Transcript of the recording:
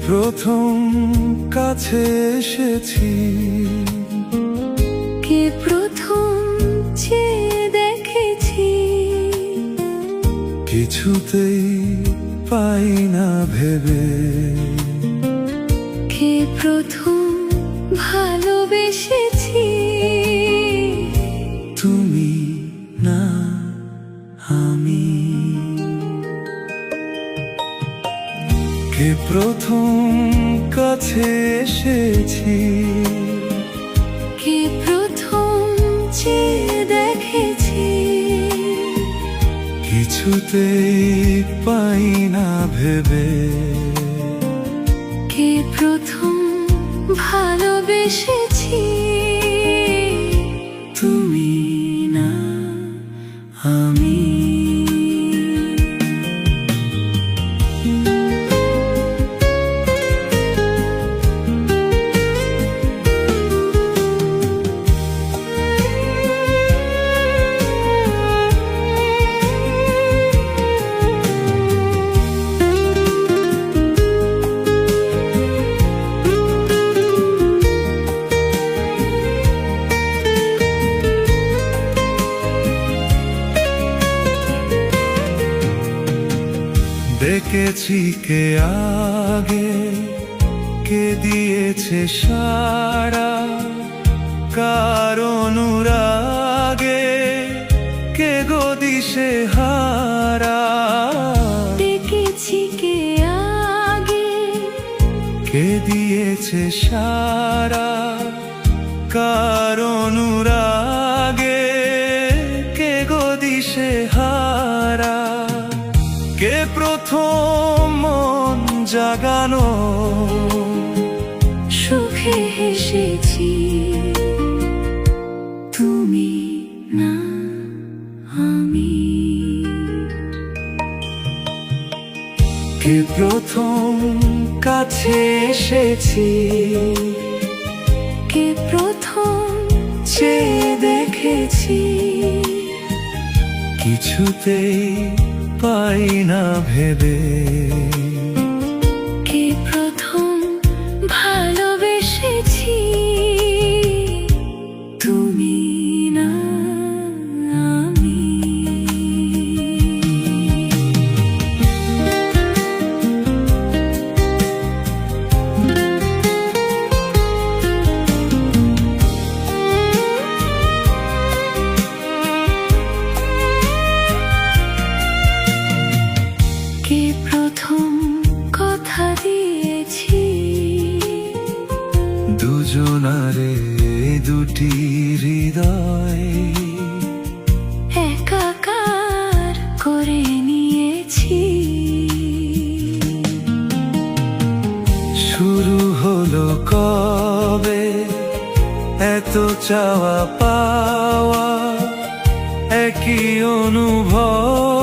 প্রথম কাছে এসেছি, কে প্রথম চেয়ে দেখেছি, কিছুতেই পাই না ভেবে। কে প্রথম ভালোবেসেছি, তুমি না আমি। কে প্রথম কাছে এসেছি, কে প্রথম চেয়ে দেখেছি, কিছুতেই পাই না ভেবে। কে প্রথম ভালোবেসেছি, তুমি না আমি। দেখেছি কে আগে, কে দিয়েছে সারা, কার অনুরাগে কে গো দিশে হারা। দেখেছি কে আগে, কে দিয়েছে সারা, কার অনুরাগে কে গো দিশে হারা। কে প্রথম মন জাগানো, সুখে হেসেছি, তুমি না আমি। কে প্রথম কাছে এসেছি, কে প্রথম চেয়ে দেখেছি, কিছুতেই পাই না ভেবে। কে প্রথম ভালোবেসেছি, তুমি না আমি। কে প্রথম কথা দিয়েছি, দুজনারে দুটি হৃদয় একাকার করে নিয়েছি। শুরু হলো কবে এত চাওয়া পাওয়া, একই অনুভব